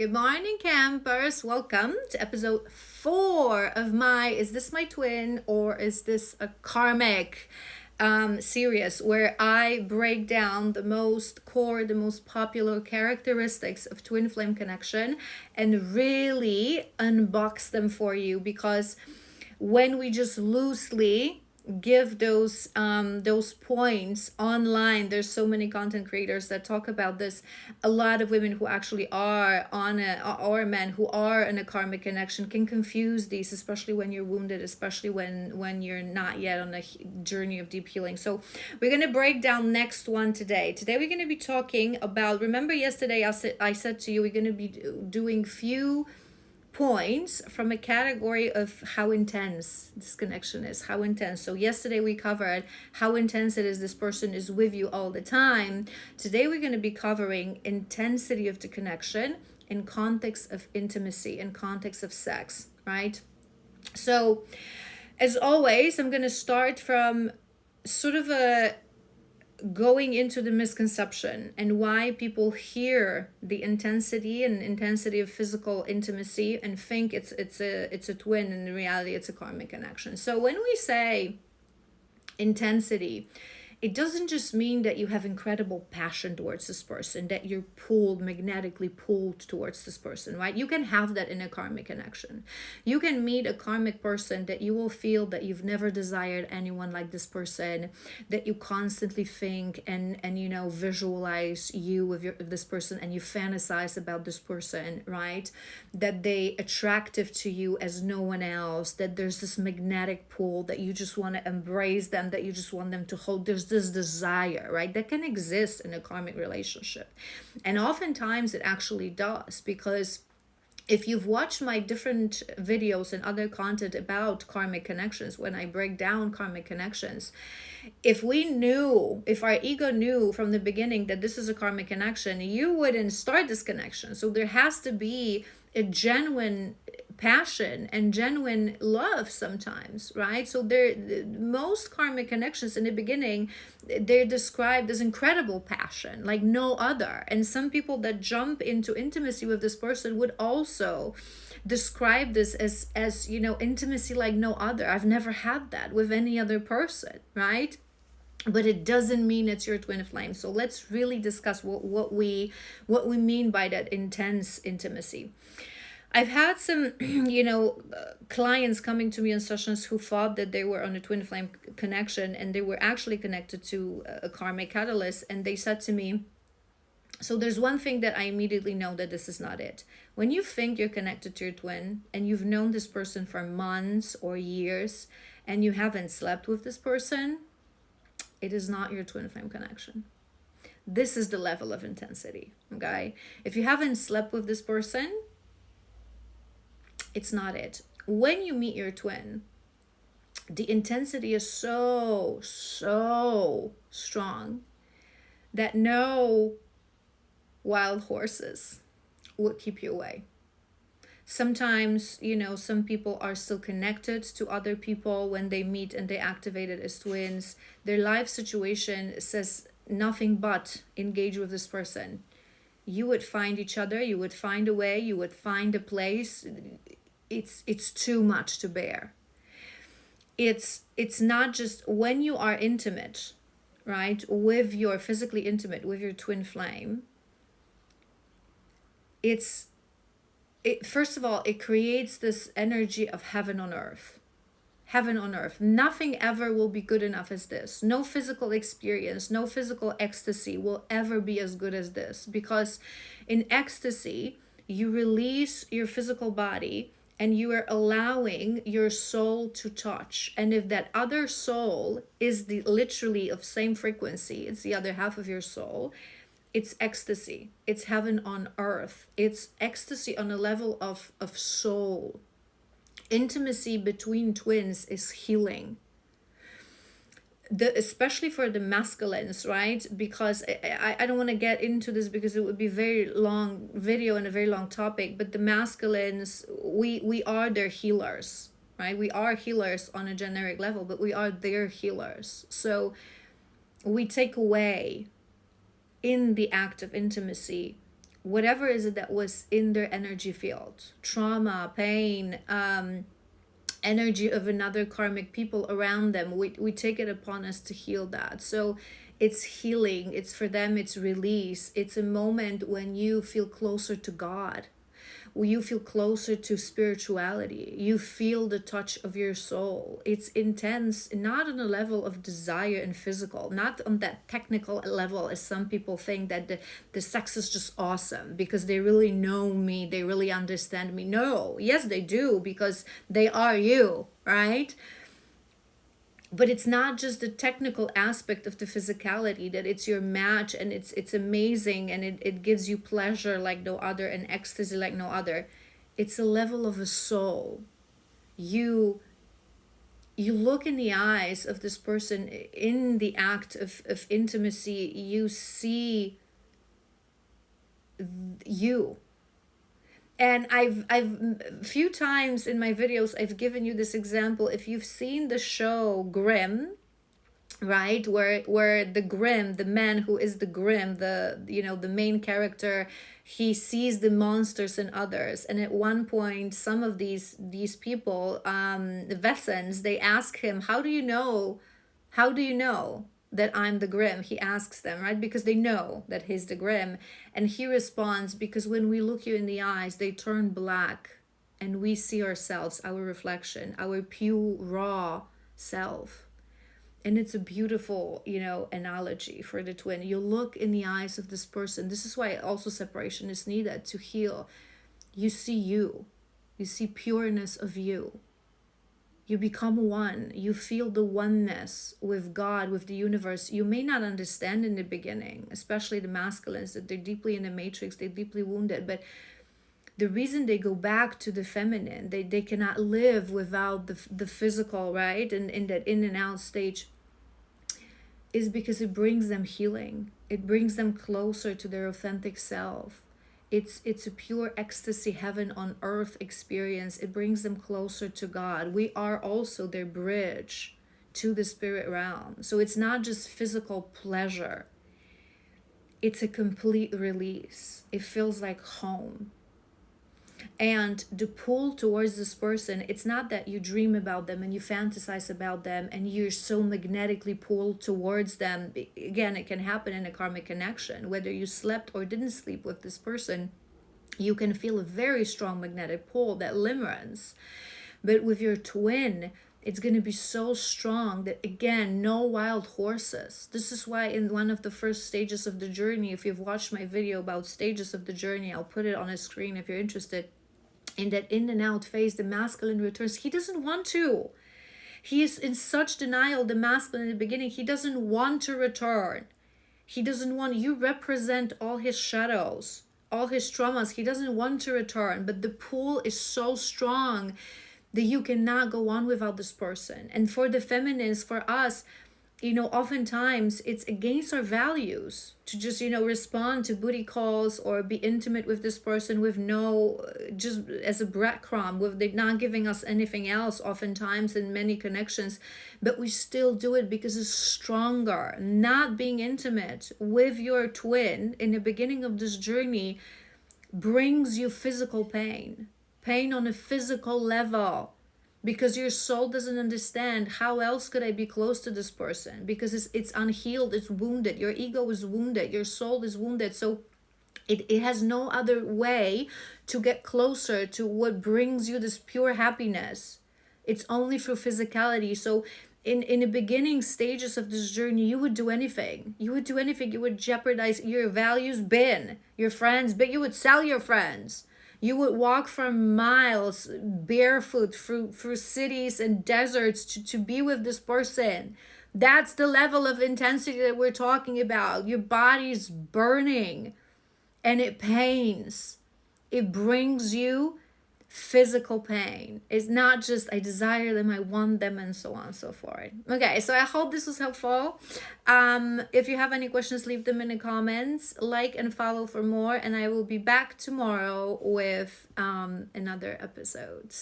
Good morning, campers. Welcome to episode 4 of my Is This My Twin or Is This a Karmic series, where I break down the most core, the most popular characteristics of twin flame connection and really unbox them for you, because when we just loosely give those points online, there's so many content creators that talk about this. A lot of women who actually are on or men who are in a karmic connection can confuse these, especially when you're wounded, especially when you're not yet on a journey of deep healing. So we're going to break down next one today. We're going to be talking about, remember yesterday I said to you, we're going to be doing few points from a category of how intense this connection is, how intense. So yesterday we covered how intense it is this person is with you all the time. Today we're going to be covering intensity of the connection in context of intimacy, in context of sex, right? So as always, I'm going to start from sort of a going into the misconception and why people hear the intensity of physical intimacy and think it's a twin, and in reality it's a karmic connection. So when we say intensity, it doesn't just mean that you have incredible passion towards this person, that you're magnetically pulled towards this person, right? You can have that in a karmic connection. You can meet a karmic person that you will feel that you've never desired anyone like this person, that you constantly think and visualize you with this person, and you fantasize about this person, right? That they attractive to you as no one else, that there's this magnetic pull, that you just want to embrace them, that you just want them to hold. There's this desire, right, that can exist in a karmic relationship. And oftentimes it actually does, because if you've watched my different videos and other content about karmic connections, when I break down karmic connections, if our ego knew from the beginning that this is a karmic connection, you wouldn't start this connection. So there has to be a genuine passion and genuine love sometimes, right? So most karmic connections in the beginning, they're described as incredible passion like no other. And some people that jump into intimacy with this person would also describe this as intimacy like no other. I've never had that with any other person, right? But it doesn't mean it's your twin flame. So let's really discuss what we mean by that intense intimacy. I've had some, clients coming to me in sessions who thought that they were on a twin flame connection, and they were actually connected to a karmic catalyst. And they said to me, so there's one thing that I immediately know that this is not it. When you think you're connected to your twin and you've known this person for months or years and you haven't slept with this person, it is not your twin flame connection. This is the level of intensity, okay? If you haven't slept with this person, it's not it. When you meet your twin, the intensity is so strong that no wild horses would keep you away. Sometimes, some people are still connected to other people when they meet and they activate it as twins. Their life situation says nothing but engage with this person. You would find each other, you would find a way, you would find a place. It's too much to bear. It's not just when you are intimate, right, physically intimate with your twin flame. First of all, it creates this energy of heaven on earth. Heaven on earth. Nothing ever will be good enough as this. No physical experience, no physical ecstasy will ever be as good as this, because in ecstasy, you release your physical body and you are allowing your soul to touch. And if that other soul is literally of same frequency, it's the other half of your soul, it's ecstasy. It's heaven on earth. It's ecstasy on a level of soul. Intimacy between twins is healing. Especially for the masculines, right? Because I don't want to get into this because it would be a very long video and a very long topic, but the masculines, we are their healers, right? We are healers on a generic level, but we are their healers. So we take away in the act of intimacy whatever is it that was in their energy field, trauma, pain, energy of another karmic people around them, we take it upon us to heal that. So it's healing, it's for them, it's release, it's a moment when you feel closer to God, you feel closer to spirituality, you feel the touch of your soul. It's intense, not on a level of desire and physical, not on that technical level as some people think, that the sex is just awesome because they really know me, they really understand me. No, yes they do, because they are you, right? But it's not just the technical aspect of the physicality, that it's your match and it's amazing and it gives you pleasure like no other and ecstasy like no other. It's a level of a soul. You look in the eyes of this person in the act of intimacy, you see you. And I've a few times in my videos, I've given you this example. If you've seen the show Grimm, right, where the Grimm, the man who is the Grimm, the main character, he sees the monsters in others, and at one point some of these people, the Vessens, they ask him, how do you know that I'm the Grimm? He asks them, right? Because they know that he's the Grimm. And he responds, because when we look you in the eyes, they turn black and we see ourselves, our reflection, our pure, raw self. And it's a beautiful, analogy for the twin. You look in the eyes of this person. This is why also separation is needed to heal. You see you. You see pureness of you. You become one. You feel the oneness with God, with the universe. You may not understand in the beginning, especially the masculines, that they're deeply in the matrix, they're deeply wounded. But the reason they go back to the feminine, they cannot live without the physical, right? And in that in and out stage, is because it brings them healing. It brings them closer to their authentic self. It's a pure ecstasy, heaven on earth experience. It brings them closer to God. We are also their bridge to the spirit realm. So it's not just physical pleasure. It's a complete release. It feels like home. And the pull towards this person, it's not that you dream about them and you fantasize about them and you're so magnetically pulled towards them. Again, it can happen in a karmic connection. Whether you slept or didn't sleep with this person, you can feel a very strong magnetic pull, that limerence. But with your twin, it's going to be so strong that, again, no wild horses. This is why in one of the first stages of the journey, if you've watched my video about stages of the journey, I'll put it on a screen if you're interested. In that in and out phase, the masculine returns. He doesn't want to. He is in such denial, the masculine in the beginning. He doesn't want to return. He doesn't want, you represent all his shadows, all his traumas. He doesn't want to return, but the pull is so strong that you cannot go on without this person. And for the feminines, for us, oftentimes it's against our values to just, respond to booty calls or be intimate with this person with just as a breadcrumb, with they not giving us anything else oftentimes in many connections, but we still do it because it's stronger. Not being intimate with your twin in the beginning of this journey brings you physical pain on a physical level. Because your soul doesn't understand, how else could I be close to this person? Because it's unhealed, it's wounded. Your ego is wounded, your soul is wounded. So it has no other way to get closer to what brings you this pure happiness. It's only through physicality. So in the beginning stages of this journey, you would do anything. You would do anything. You would jeopardize your values, your friends, but you would sell your friends. You would walk for miles barefoot through cities and deserts to be with this person. That's the level of intensity that we're talking about. Your body's burning and it pains. It brings you physical pain. It's not just I desire them, I want them, and so on and so forth. Okay, so I hope this was helpful. If you have any questions, leave them in the comments. Like and follow for more, and I will be back tomorrow with another episode.